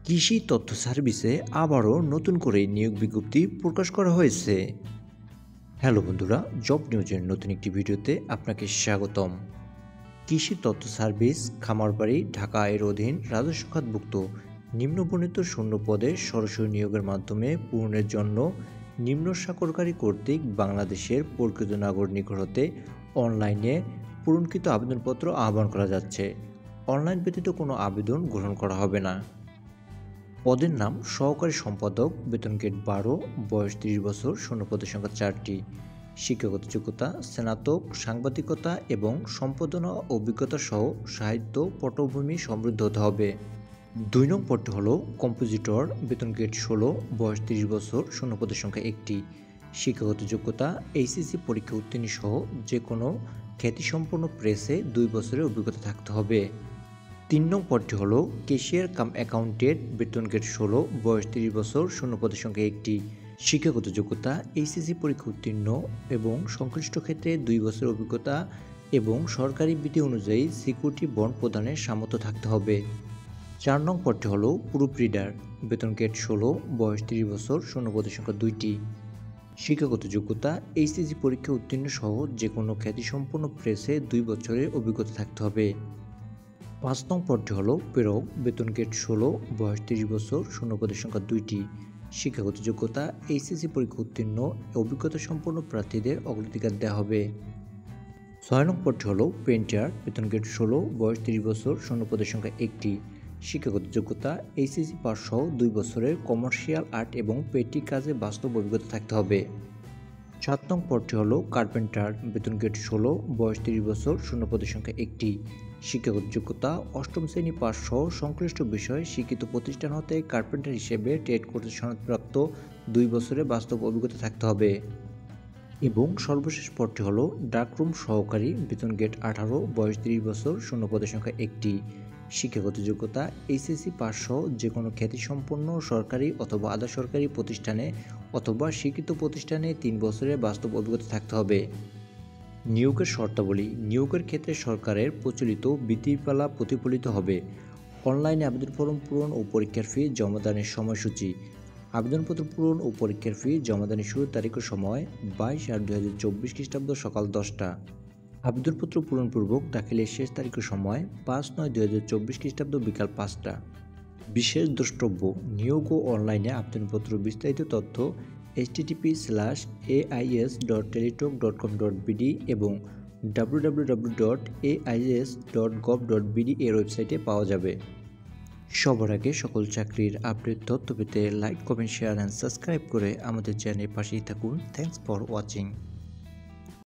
কৃষি তথ্য সার্ভিসে আবারও নতুন করে নিয়োগ বিজ্ঞপ্তি প্রকাশ করা হয়েছে। হ্যালো বন্ধুরা, জব নিউজের নতুন একটি ভিডিওতে আপনাকে স্বাগতম। কৃষি তথ্য সার্ভিস খামারবাড়ি ঢাকা এর অধীন রাজস্ব খাতভুক্ত নিম্নবর্ণিত শূন্য পদে সরাসরি নিয়োগের মাধ্যমে পূরণের জন্য নিম্ন স্বাক্ষরকারী কর্তৃক বাংলাদেশের প্রকৃত নাগরিক নিকট হতে অনলাইনে পূরণকৃত আবেদনপত্র আহ্বান করা যাচ্ছে। অনলাইন ব্যতীত কোনো আবেদন গ্রহণ করা হবে না। পদের নাম সহকারী সম্পাদক, বেতন গ্রেড 12, বয়স 30 বছর, শূন্যপদের সংখ্যা 4টি। শিক্ষাগত যোগ্যতা স্নাতক, সাংবাদিকতা এবং সম্পাদনা অভিজ্ঞতা সহ সাহিত্য পটভূমি সমৃদ্ধ হতে হবে। 2 নং পদটি হল কম্পোজিটর, বেতন গ্রেড 16, বয়স 30 বছর, শূন্যপদের সংখ্যা 1টি। শিক্ষাগত যোগ্যতা এইচএসসি পরীক্ষা উত্তীর্ণ সহ যে কোনো খ্যাতিসম্পন্ন প্রেসে 2 বছরের অভিজ্ঞতা থাকতে হবে। 3 নং পদটি হল ক্যাশিয়ার কাম অ্যাকাউন্টেন্ট, বেতন গ্রেড 16, বয়স 30 বছর, শূন্যপদের সংখ্যা 1টি। শিক্ষাগত যোগ্যতা এইচএসসি পরীক্ষা উত্তীর্ণ এবং সংশ্লিষ্ট ক্ষেত্রে 2 বছরের অভিজ্ঞতা এবং সরকারি বিধি অনুযায়ী সিকিউরিটি বন্ড প্রদানের সামর্থ্য থাকতে হবে। 4 নং পদটি হল প্রুফ রিডার, বেতন গ্রেড 16, বয়স 30 বছর, শূন্যপদের সংখ্যা 2টি। শিক্ষাগত যোগ্যতা এইচএসসি পরীক্ষা উত্তীর্ণ সহ যে কোনো খ্যাতিসম্পন্ন প্রেসে 2 বছরের অভিজ্ঞতা থাকতে হবে। 5 নং পদটি হল প্রেরক, বেতন গ্রেড 16, বয়স 30 বছর, শূন্যপদের সংখ্যা 2টি। শিক্ষাগত যোগ্যতা এইচএসসি পরীক্ষা উত্তীর্ণ অভিজ্ঞতা সম্পন্ন প্রার্থীদের অগ্রাধিকার দেওয়া হবে। 6 নং পদটি হল পেন্টার, বেতন গ্রেড 16, বয়স 30 বছর, শূন্যপদের সংখ্যা 1টি। শিক্ষাগত যোগ্যতা এইচএসসি পাস সহ 2 বছরের কমার্শিয়াল আর্ট এবং পেটি কাজে বাস্তব অভিজ্ঞতা থাকতে হবে। 7 নং পদটি হল কার্পেন্টার, বেতন গ্রেড 16, বয়স 30 বছর, শূন্যপদের সংখ্যা 1টি। শিক্ষাগত যোগ্যতা অষ্টম শ্রেণী পাস সহ সংশ্লিষ্ট বিষয়ে শিক্ষিত প্রতিষ্ঠান হতে কার্পেন্টার হিসেবে ট্রেড কর্তৃক সনদপ্রাপ্ত 2 বছরের বাস্তব অভিজ্ঞতা থাকতে হবে। এবং সর্বশেষ পদটি হল ডাকরুম সহকারী, বেতন গ্রেড 18, বয়স 30 বছর, শূন্যপদের সংখ্যা 1টি। শিক্ষাগত যোগ্যতা এইচএসসি পাস সহ যে কোনো খ্যাতিসম্পন্ন সরকারি অথবা আধা সরকারি প্রতিষ্ঠানে অথবা স্বীকৃত প্রতিষ্ঠানে 3 বছরের বাস্তব অভিজ্ঞতা থাকতে হবে। নিয়োগের শর্তাবলী। নিয়োগের ক্ষেত্রে সরকারের প্রচলিত বিধিমালা প্রতিফলিত হবে। অনলাইনে আবেদন ফরম পূরণ ও পরীক্ষার ফি জমাদানের সময়সূচি। আবেদনপত্র পূরণ ও পরীক্ষার ফি জমাদানের শুরুর তারিখ ও সময় 22/8/2024 খ্রিস্টাব্দ সকাল 10টা। আবেদনপত্র পূরণপূর্বক দাখিলের শেষ তারিখ ও সময় 5/9/2024 খ্রিস্টাব্দ বিকাল 5টা। বিশেষ দ্রষ্টব্য: নিয়োগ ও অনলাইনে আবেদনপত্র বিস্তারিত তথ্য https://ais.teletalk.com.bd এবং www.ais.gov.bd এর ওয়েবসাইটে পাওয়া যাবে। সবার আগে সকল চাকরির আপডেট তথ্য পেতে like, comment, share and subscribe করে আমাদের চ্যানেলের পাশেই থাকুন। Thanks for watching.